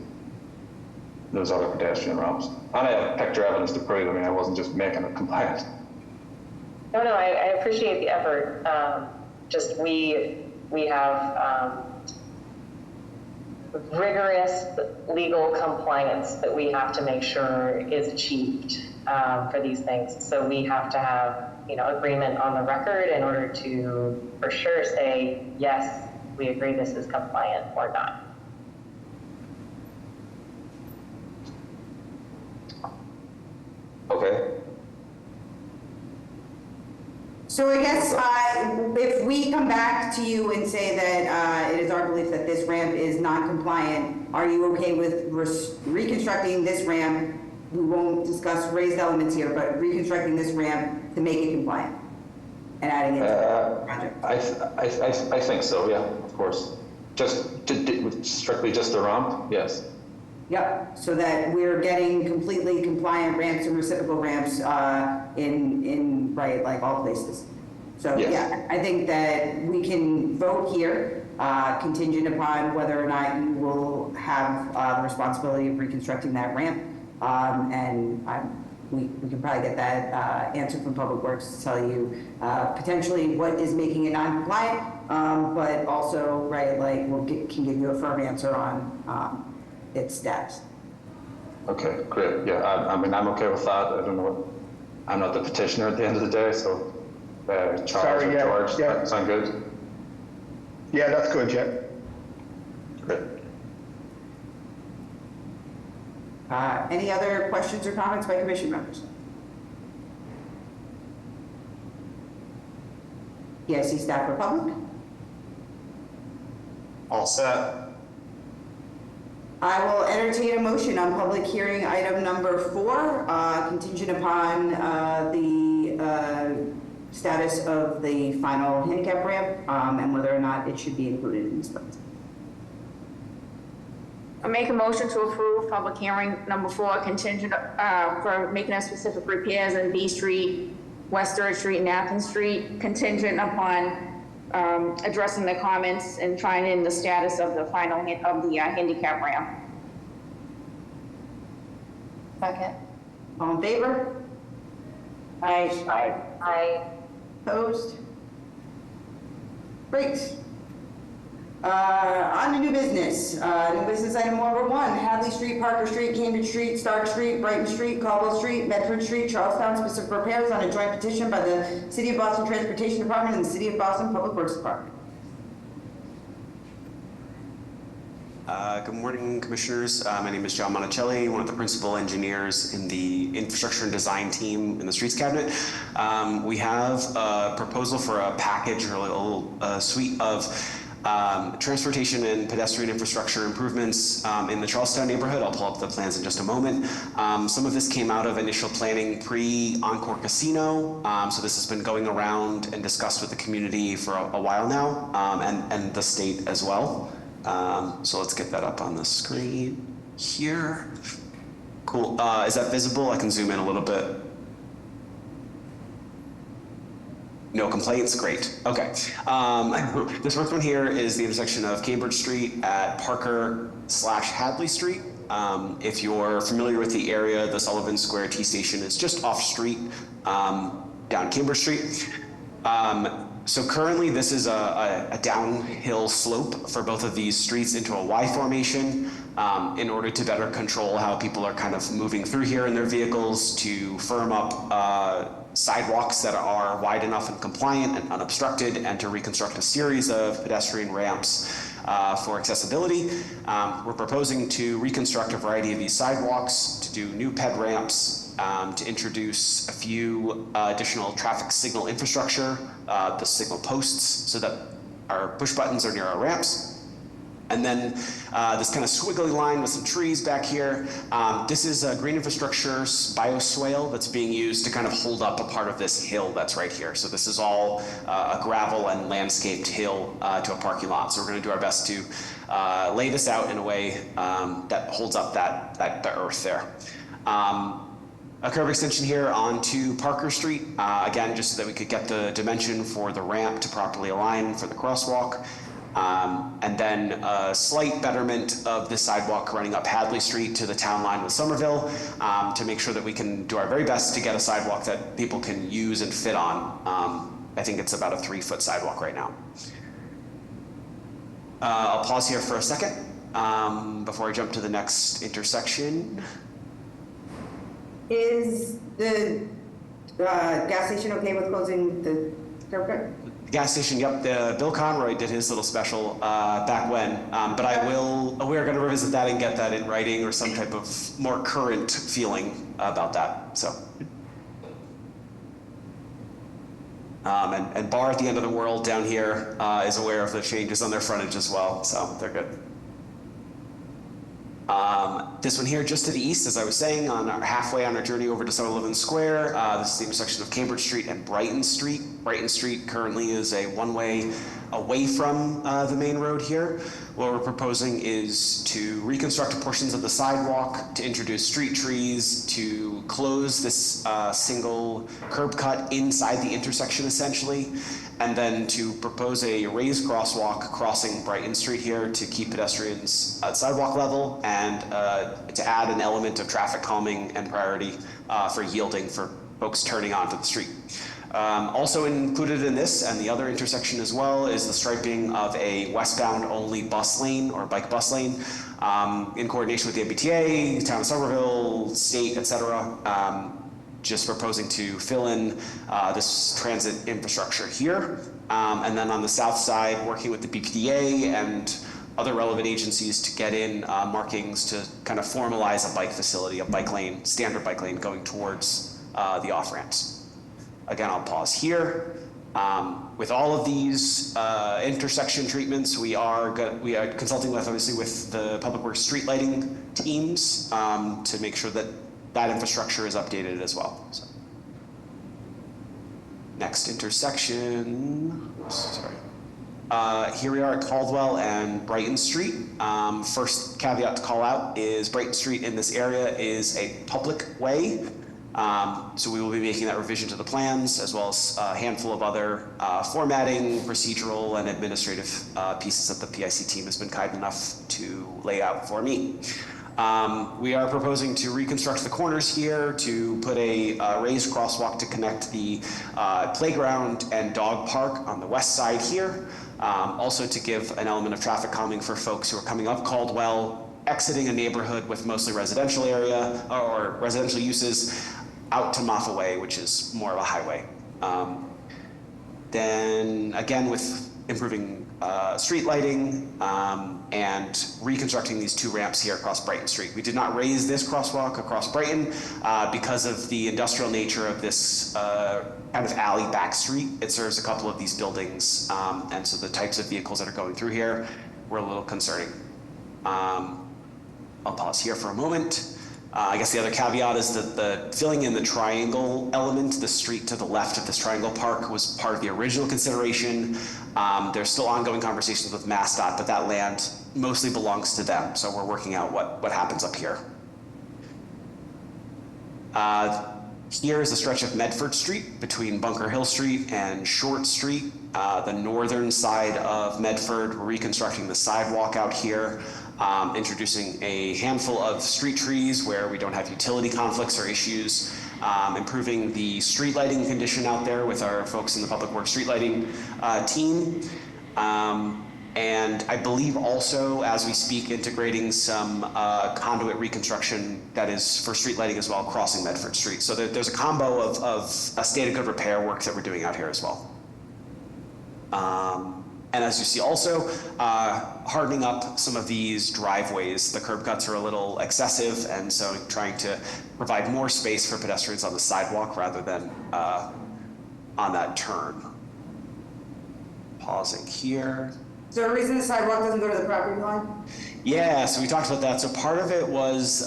those other pedestrian ramps. And I have picture evidence to prove. I mean, I wasn't just making it compliant. No, I appreciate the effort. Just we have rigorous legal compliance that we have to make sure is achieved for these things. So we have to have, agreement on the record in order to, for sure, say, yes, we agree this is compliant or not. Okay. So I guess if we come back to you and say that it is our belief that this ramp is non-compliant, are you okay with reconstructing this ramp? We won't discuss raised elements here, but reconstructing this ramp to make it compliant and adding it to the project? I think so, yeah, of course. Strictly just the ramp, yes. Yep, so that we're getting completely compliant ramps and reciprocal ramps in right, like all places. So, Yes. yeah, I think that we can vote here contingent upon whether or not you will have the responsibility of reconstructing that ramp. We can probably get that answer from Public Works to tell you potentially what is making it non-compliant, but also, right, like, can give you a firm answer on its status. Okay, great. Yeah, I mean, I'm okay with that. I don't know. I'm not the petitioner at the end of the day, so Charles Sorry, or yeah, George, yeah. that sound good? Yeah, that's good, yeah. Great. Any other questions or comments by commission members? PIC staff or public? All set. I will entertain a motion on public hearing item number 4, contingent upon the status of the final handicap ramp and whether or not it should be included in this plan. I make a motion to approve public hearing number 4 contingent for making a specific repairs in B Street, West 3rd Street, and Athens Street, contingent upon addressing the comments and finding the status of the final of the handicap ramp. Second. All in favor? I Opposed? Great. On to new business. New business item number 1, Hadley Street, Parker Street, Cambridge Street, Stark Street, Brighton Street, Caldwell Street, Medford Street, Charlestown, specific repairs on a joint petition by the City of Boston Transportation Department and the City of Boston Public Works Department. Good morning, Commissioners. My name is John Monticelli, one of the principal engineers in the infrastructure and design team in the Streets Cabinet. We have a proposal for a package or a little suite of transportation and pedestrian infrastructure improvements in the Charlestown neighborhood. I'll pull up the plans in just a moment. Some of this came out of initial planning pre-Encore Casino. So this has been going around and discussed with the community for a while now, and the state as well. So let's get that up on the screen here. Cool. Is that visible? I can zoom in a little bit. No complaints? Great. Okay. This first one here is the intersection of Cambridge Street at Parker/Hadley Street. If you're familiar with the area, the Sullivan Square T station is just off street down Cambridge Street. So currently this is a downhill slope for both of these streets into a Y formation in order to better control how people are kind of moving through here in their vehicles, to firm up sidewalks that are wide enough and compliant and unobstructed, and to reconstruct a series of pedestrian ramps for accessibility. We're proposing to reconstruct a variety of these sidewalks, to do new ped ramps, to introduce a few additional traffic signal infrastructure, the signal posts, so that our push buttons are near our ramps. And then this kind of squiggly line with some trees back here. This is a green infrastructure bioswale that's being used to kind of hold up a part of this hill that's right here. So this is all a gravel and landscaped hill to a parking lot. So we're going to do our best to lay this out in a way that holds up the earth there. A curb extension here onto Parker Street, again, just so that we could get the dimension for the ramp to properly align for the crosswalk. And then a slight betterment of the sidewalk running up Hadley Street to the town line with Somerville, to make sure that we can do our very best to get a sidewalk that people can use and fit on. I think it's about a 3-foot sidewalk right now. I'll pause here for a second before I jump to the next intersection. Is the gas station okay with closing the curb cut? Gas station, yep. Bill Conroy did his little special back when, but we're going to revisit that and get that in writing or some type of more current feeling about that. So, and Bar at the end of the world down here is aware of the changes on their frontage as well, so they're good. This one here just to the east, as I was saying, halfway on our journey over to Sullivan Square. This is the intersection of Cambridge Street and Brighton Street. Brighton Street currently is a one-way away from the main road here. What we're proposing is to reconstruct portions of the sidewalk, to introduce street trees, to close this single curb cut inside the intersection essentially, and then to propose a raised crosswalk crossing Brighton Street here to keep pedestrians at sidewalk level and to add an element of traffic calming and priority for yielding for folks turning onto the street. Also included in this and the other intersection as well is the striping of a westbound only bus lane or bike bus lane in coordination with the MBTA, Town of Somerville, state, etc. Just proposing to fill in this transit infrastructure here. And then on the south side, working with the BPDA and other relevant agencies to get in markings to kind of formalize a bike facility, a bike lane, standard bike lane going towards the off-ramps. Again, I'll pause here. With all of these intersection treatments, we are consulting with, obviously, with the Public Works street lighting teams to make sure that that infrastructure is updated as well. So. Next intersection, sorry. Here we are at Caldwell and Brighton Street. First caveat to call out is Brighton Street in this area is a public way. So we will be making that revision to the plans as well as a handful of other formatting, procedural, and administrative pieces that the PIC team has been kind enough to lay out for me. We are proposing to reconstruct the corners here, to put a raised crosswalk to connect the playground and dog park on the west side here. Also to give an element of traffic calming for folks who are coming up Caldwell, exiting a neighborhood with mostly residential area or residential uses out to Moffa Way, which is more of a highway. Then again, with improving street lighting and reconstructing these two ramps here across Brighton Street. We did not raise this crosswalk across Brighton because of the industrial nature of this kind of alley back street. It serves a couple of these buildings, and so the types of vehicles that are going through here were a little concerning. I'll pause here for a moment. I guess the other caveat is that the filling in the triangle element, the street to the left of this triangle park, was part of the original consideration. There's still ongoing conversations with MassDOT, but that land mostly belongs to them, so we're working out what happens up here. Here is a stretch of Medford Street between Bunker Hill Street and Short Street. The northern side of Medford, we're reconstructing the sidewalk out here. Introducing a handful of street trees where we don't have utility conflicts or issues, improving the street lighting condition out there with our folks in the Public Works street lighting team. And I believe also, as we speak, integrating some conduit reconstruction that is for street lighting as well, crossing Medford Street. So there's a combo of a state of good repair work that we're doing out here as well. And as you see also, hardening up some of these driveways. The curb cuts are a little excessive, and so trying to provide more space for pedestrians on the sidewalk rather than on that turn. Pausing here. Is there a reason the sidewalk doesn't go to the property line? Yeah, so we talked about that. So part of it was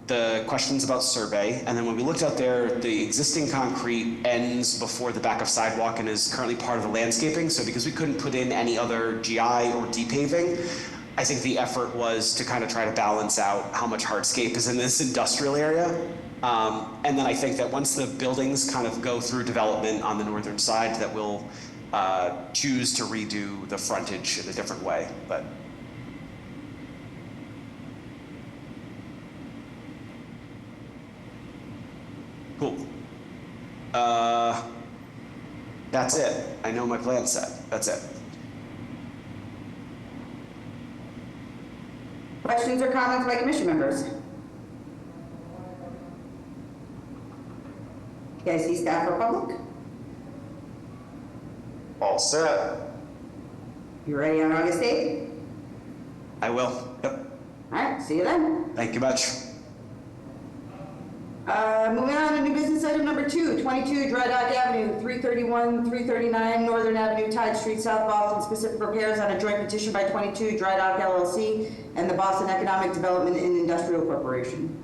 the questions about survey, and then when we looked out there, the existing concrete ends before the back of sidewalk and is currently part of the landscaping. So because we couldn't put in any other GI or depaving, I think the effort was to kind of try to balance out how much hardscape is in this industrial area. And then I think that once the buildings kind of go through development on the northern side, that we'll choose to redo the frontage in a different way. But cool. That's it. I know my plan's set. That's it. Questions or comments by commission members? PIC staff or public? All set. You ready on August 8th? I will. Yep. All right, see you then. Thank you much. Moving on to new business item number 2, 22 Dry Dock Avenue, 331, 339 Northern Avenue, Tide Street, South Boston, specific repairs on a joint petition by 22 Dry Dock LLC and the Boston Economic Development and Industrial Corporation.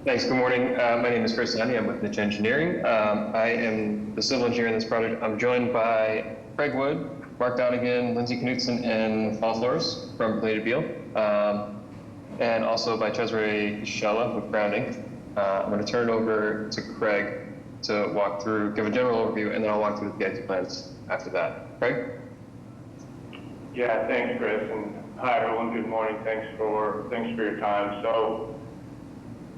Thanks. Good morning. My name is Chris Andy. I'm with Niche Engineering. I am the civil engineer in this project. I'm joined by Craig Wood, Mark Donegan, Lindsay Knutson, and Paul Flores from Blade Beal, and also by Cesare Shella with Grounding. I'm going to turn it over to Craig to walk through, give a general overview, and then I'll walk through the PIT plans after that. Craig? Yeah, thanks, Chris, and hi everyone. Good morning. Thanks for your time. So,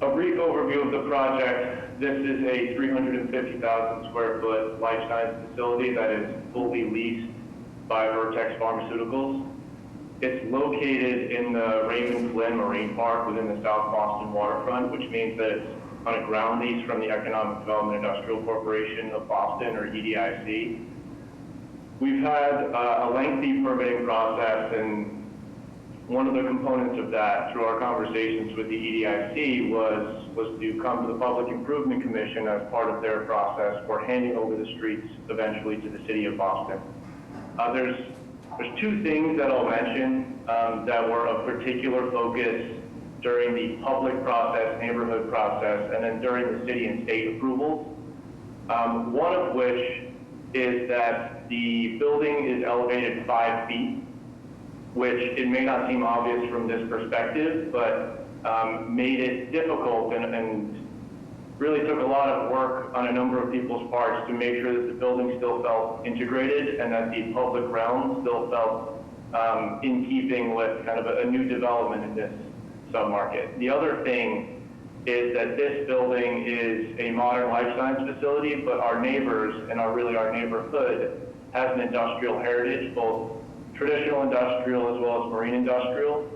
a brief overview of the project. This is a 350,000 square foot life science facility that is fully leased by Vertex Pharmaceuticals. It's located in the Raymond Flynn Marine Park within the South Boston waterfront, which means that it's on a ground lease from the Economic Development Industrial Corporation of Boston, or EDIC. We've had a lengthy permitting process, and one of the components of that through our conversations with the EDIC was to come to the Public Improvement Commission as part of their process for handing over the streets eventually to the city of Boston. There's two things that I'll mention that were of particular focus during the public process, neighborhood process, and then during the city and state approvals. One of which is that the building is elevated 5 feet, which it may not seem obvious from this perspective, but made it difficult and really took a lot of work on a number of people's parts to make sure that the building still felt integrated and that the public realm still felt in keeping with kind of a new development in this submarket. The other thing is that this building is a modern life science facility, but our neighbors and our neighborhood has an industrial heritage, both traditional industrial as well as marine industrial.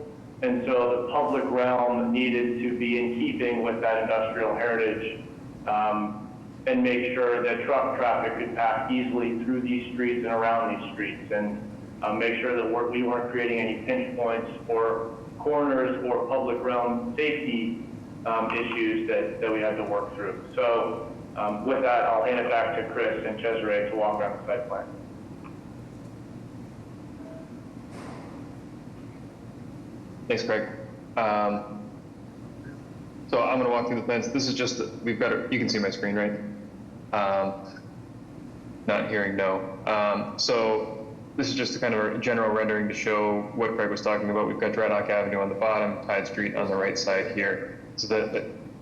And so the public realm needed to be in keeping with that industrial heritage and make sure that truck traffic could pass easily through these streets and around these streets, and make sure that we weren't creating any pinch points or corners or public realm safety issues that we had to work through. So with that, I'll hand it back to Chris and Cesare to walk around the site plan. Thanks, Craig. So I'm going to walk through the plans. This is just, you can see my screen, right? Not hearing, no. So this is just a kind of a general rendering to show what Craig was talking about. We've got Dreadnought Avenue on the bottom, Tide Street on the right side here. So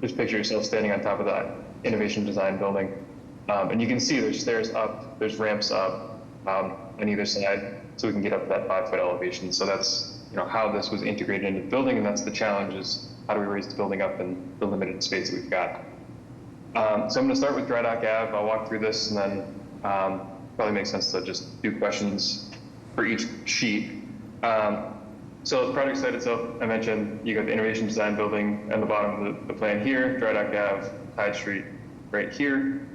just picture yourself standing on top of that innovation design building. And you can see there's stairs up, there's ramps up on either side, so we can get up to that 5-foot elevation. So that's how this was integrated into the building, and that's the challenge, is how do we raise the building up in the limited space that we've got. So I'm going to start with Dry Dock Ave. I'll walk through this, and then probably makes sense to just do questions for each sheet. So the project site itself, I mentioned, you got the Innovation Design Building at the bottom of the plan here, Dry Dock Ave, Tide Street right here,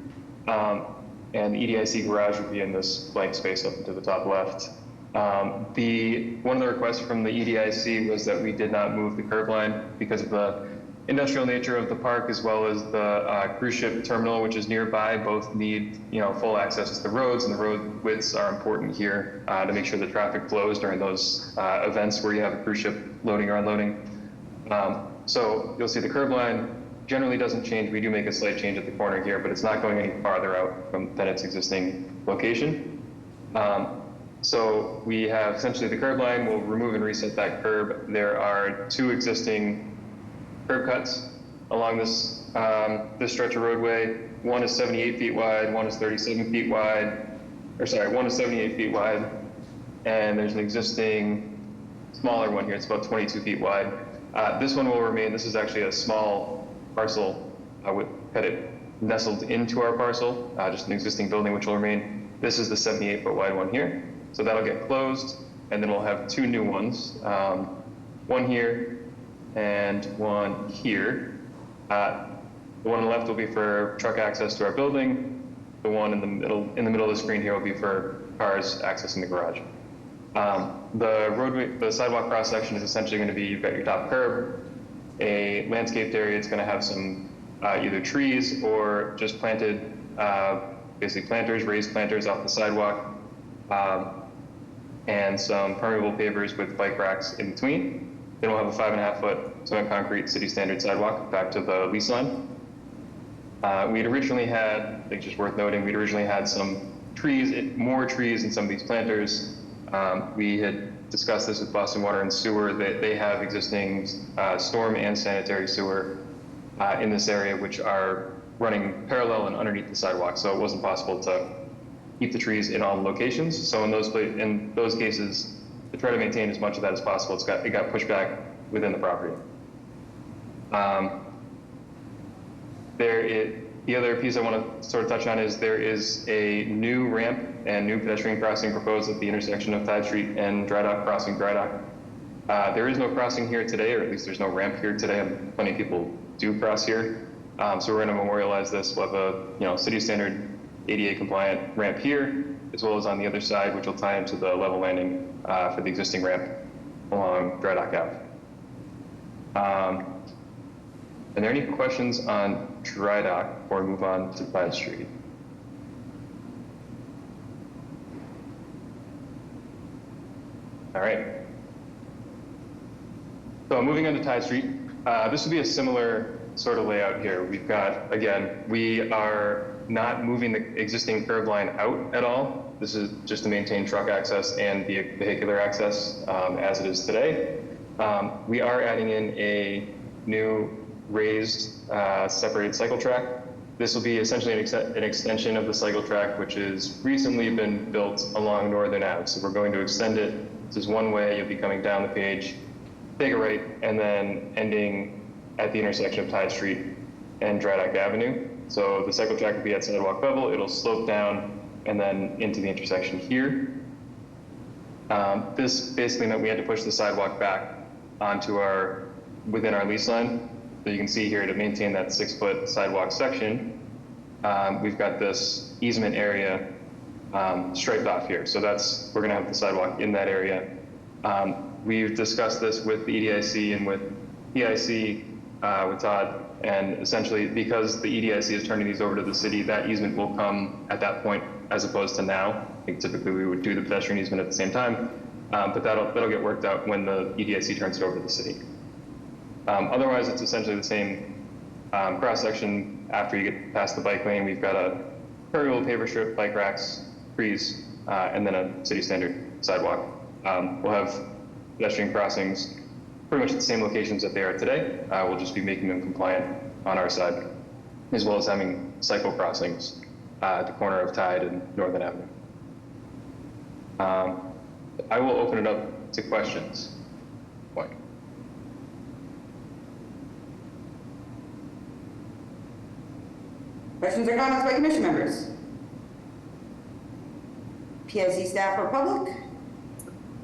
and the EDIC garage would be in this blank space up to the top left. One of the requests from the EDIC was that we did not move the curb line because of the industrial nature of the park, as well as the cruise ship terminal, which is nearby. Both need full access to the roads, and the road widths are important here to make sure the traffic flows during those events where you have a cruise ship loading or unloading. So you'll see the curb line generally doesn't change. We do make a slight change at the corner here, but it's not going any farther out than its existing location. So we have essentially the curb line. We'll remove and reset that curb. There are 2 existing curb cuts along this stretch of roadway. One is 78 feet wide, one is 37 feet wide, one is 78 feet wide, and there's an existing smaller one here. It's about 22 feet wide. This one will remain. This is actually a small parcel had it nestled into our parcel, just an existing building which will remain. This is the 78-foot wide one here. So that'll get closed, and then we'll have 2 new ones, one here and one here. The one on the left will be for truck access to our building. The one in the middle of the screen here will be for cars accessing the garage. The sidewalk cross section is essentially going to be, you've got your top curb, a landscaped area. It's going to have some either trees or just planted, basically planters, raised planters off the sidewalk. And some permeable pavers with bike racks in between. Then we'll have a 5.5-foot cement concrete city standard sidewalk back to the lease line. We had originally had, I think just worth noting, we'd originally had some trees, more trees in some of these planters. We had discussed this with Boston Water and Sewer. They have existing storm and sanitary sewer in this area, which are running parallel and underneath the sidewalk. So it wasn't possible to keep the trees in all locations. So in those cases, to try to maintain as much of that as possible, it got pushed back within the property. The other piece I want to sort of touch on is there is a new ramp and new pedestrian crossing proposed at the intersection of Tide Street and Dry Dock Crossing Dry Dock. There is no crossing here today, or at least there's no ramp here today, and plenty of people do cross here. So we're going to memorialize this. We'll have a city standard ADA compliant ramp here, as well as on the other side, which will tie into the level landing for the existing ramp along Dry Dock Ave. Are there any questions on Dry Dock before we move on to Tide Street? All right. So moving on to Tide Street, this would be a similar sort of layout here. We've got, again, we are not moving the existing curb line out at all. This is just to maintain truck access and vehicular access as it is today. We are adding in a new raised separated cycle track. This will be essentially an extension of the cycle track, which has recently been built along Northern Ave. So we're going to extend it. This is one way. You'll be coming down the page, take a right, and then ending at the intersection of Tide Street and Dry Dock Avenue. So the cycle track will be at sidewalk level. It'll slope down and then into the intersection here. This basically meant we had to push the sidewalk back onto within our lease line. So you can see here, to maintain that 6-foot sidewalk section, we've got this easement area striped off here. So we're gonna have the sidewalk in that area. We've discussed this with the EDIC and with PIC, with Todd, and essentially because the EDIC is turning these over to the city, that easement will come at that point as opposed to now. I think typically we would do the pedestrian easement at the same time, but that'll get worked out when the EDIC turns it over to the city. Otherwise, it's essentially the same cross-section. After you get past the bike lane, we've got a permeable paver strip, bike racks, trees, and then a city standard sidewalk. We'll have pedestrian crossings pretty much at the same locations that they are today. We'll just be making them compliant on our side, as well as having cycle crossings at the corner of Tide and Northern Avenue. I will open it up to questions. Questions or comments by commission members? PIC staff or public?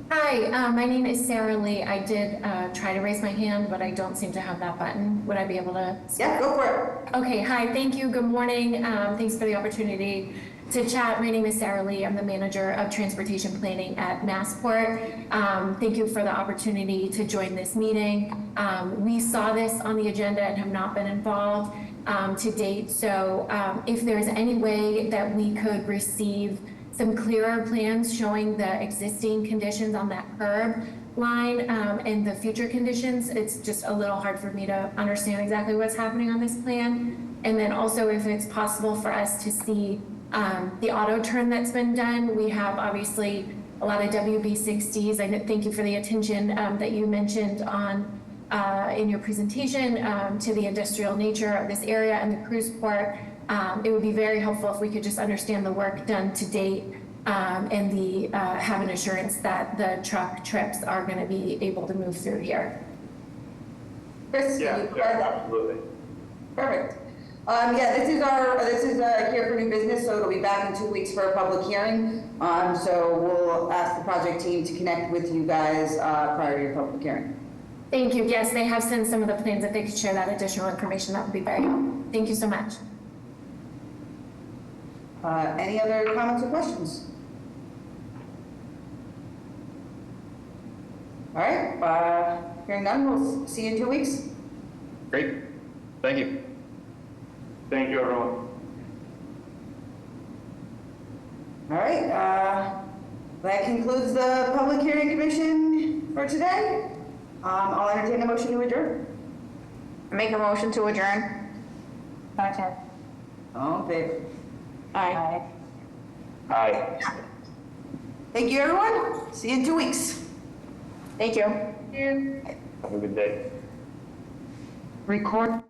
Hi, my name is Sarah Lee. I did try to raise my hand, but I don't seem to have that button. Would I be able to? Yeah, go for it. Okay, hi, thank you. Good morning. Thanks for the opportunity to chat. My name is Sarah Lee. I'm the manager of transportation planning at Massport. Thank you for the opportunity to join this meeting. We saw this on the agenda and have not been involved to date. So if there's any way that we could receive some clearer plans showing the existing conditions on that curb line and the future conditions, it's just a little hard for me to understand exactly what's happening on this plan. And then also if it's possible for us to see the auto turn that's been done. We have obviously a lot of WB60s. I thank you for the attention that you mentioned on in your presentation to the industrial nature of this area and the cruise port. It would be very helpful if we could just understand the work done to date and have an assurance that the truck trips are going to be able to move through here. Chris, Yeah, can you provide that? absolutely. Perfect. Yeah, this is here for new business, so it'll be back in 2 weeks for a public hearing. So we'll ask the project team to connect with you guys prior to your public hearing. Thank you. Yes, they have sent some of the plans. If they could share that additional information, that would be very helpful. Thank you so much. Any other comments or questions? All right, hearing none, we'll see you in 2 weeks. Great. Thank you. Thank you, everyone. All right, that concludes the public hearing commission for today. I'll entertain a motion to adjourn. Make a motion to adjourn. Okay. All in favor? Aye. Aye. Thank you, everyone. See you in 2 weeks. Thank you. Have a good day. Record.